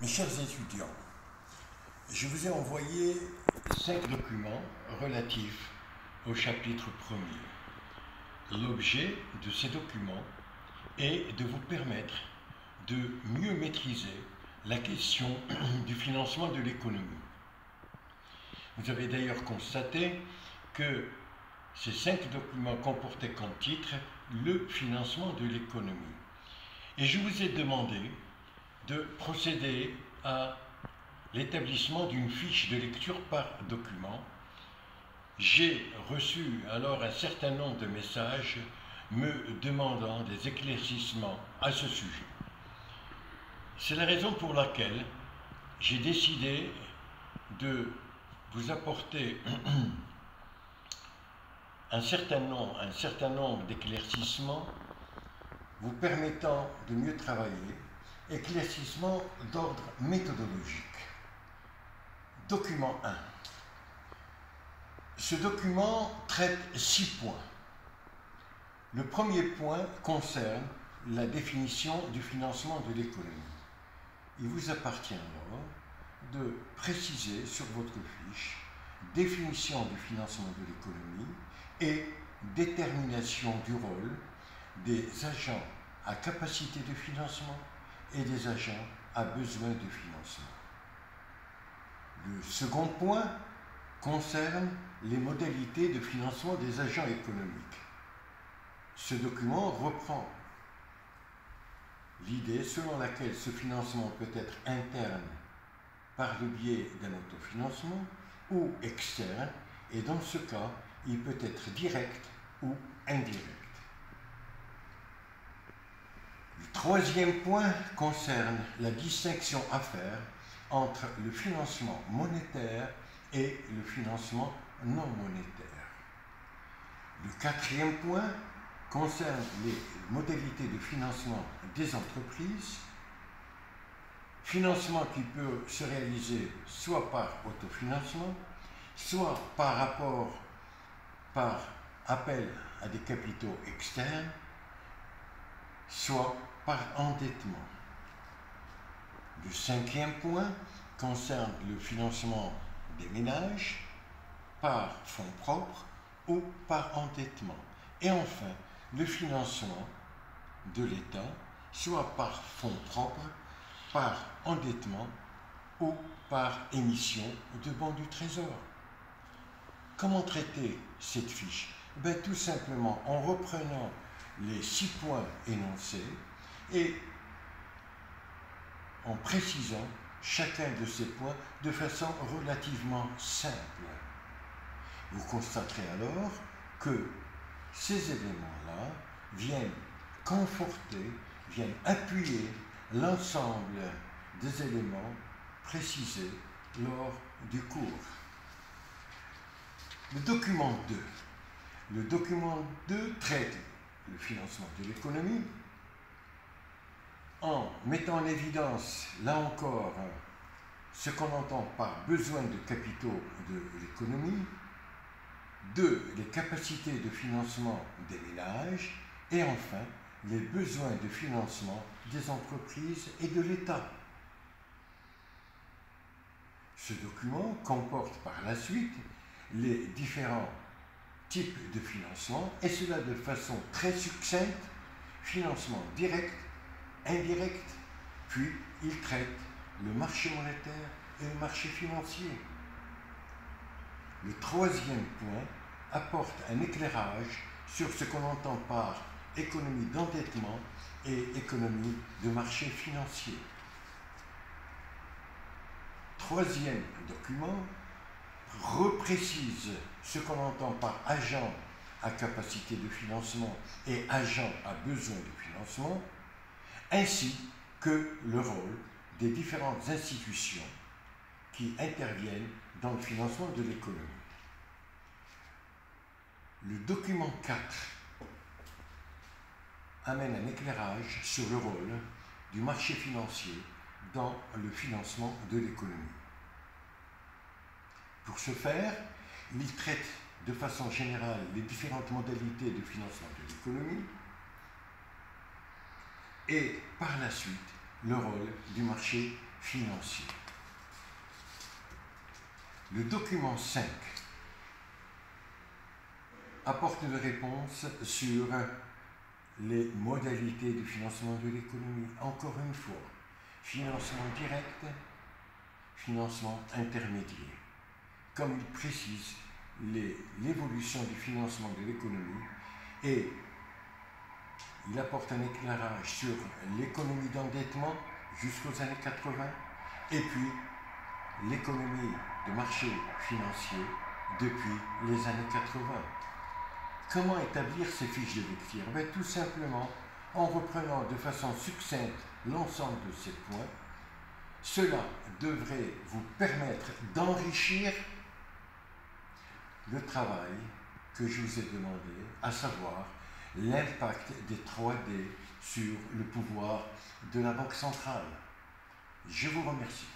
Mes chers étudiants, je vous ai envoyé 5 documents relatifs au chapitre 1er. L'objet de ces documents est de vous permettre de mieux maîtriser la question du financement de l'économie. Vous avez d'ailleurs constaté que ces 5 documents comportaient comme titre le financement de l'économie. Et je vous ai demandé de procéder à l'établissement d'une fiche de lecture par document. J'ai reçu alors un certain nombre de messages me demandant des éclaircissements à ce sujet. C'est la raison pour laquelle j'ai décidé de vous apporter un certain nombre d'éclaircissements vous permettant de mieux travailler, éclaircissements d'ordre méthodologique. Document 1. Ce document traite 6 points. Le premier point concerne la définition du financement de l'économie. Il vous appartient alors de préciser sur votre fiche définition du financement de l'économie et détermination du rôle des agents à capacité de financement et des agents à besoin de financement. Le second point concerne les modalités de financement des agents économiques. Ce document reprend l'idée selon laquelle ce financement peut être interne par le biais d'un autofinancement ou externe, et dans ce cas, il peut être direct ou indirect. Le troisième point concerne la distinction à faire entre le financement monétaire et le financement non monétaire. Le quatrième point concerne les modalités de financement des entreprises, financement qui peut se réaliser soit par autofinancement, soit par appel à des capitaux externes, soit par endettement. Le cinquième point concerne le financement des ménages par fonds propres ou par endettement. Et enfin, le financement de l'État, soit par fonds propres, par endettement ou par émission de bons du Trésor. Comment traiter cette fiche? Tout simplement en reprenant les 6 points énoncés et en précisant chacun de ces points de façon relativement simple. Vous constaterez alors que ces éléments-là viennent conforter, viennent appuyer l'ensemble des éléments précisés lors du cours. Le document 2. Le document 2 traite le financement de l'économie en mettant en évidence, là encore, ce qu'on entend par besoin de capitaux de l'économie, 2. Les capacités de financement des ménages et enfin les besoins de financement des entreprises et de l'État. Ce document comporte par la suite les différents types de financement et cela de façon très succincte, financement direct, indirect, puis il traite le marché monétaire et le marché financier. Le troisième point apporte un éclairage sur ce qu'on entend par économie d'endettement et économie de marché financier. Troisième document reprécise ce qu'on entend par agent à capacité de financement et agent à besoin de financement, ainsi que le rôle des différentes institutions qui interviennent dans le financement de l'économie. Le document 4 amène un éclairage sur le rôle du marché financier dans le financement de l'économie. Pour ce faire, il traite de façon générale les différentes modalités de financement de l'économie et par la suite le rôle du marché financiers. Le document 5 apporte une réponse sur les modalités du financement de l'économie. Encore une fois, financement direct, financement intermédiaire. Comme il précise l'évolution du financement de l'économie, et il apporte un éclairage sur l'économie d'endettement jusqu'aux années 80 et puis l'économie de marché financier depuis les années 80. Comment établir ces fiches de lecture? Tout simplement en reprenant de façon succincte l'ensemble de ces points. Cela devrait vous permettre d'enrichir le travail que je vous ai demandé, à savoir l'impact des 3D sur le pouvoir de la Banque centrale. Je vous remercie.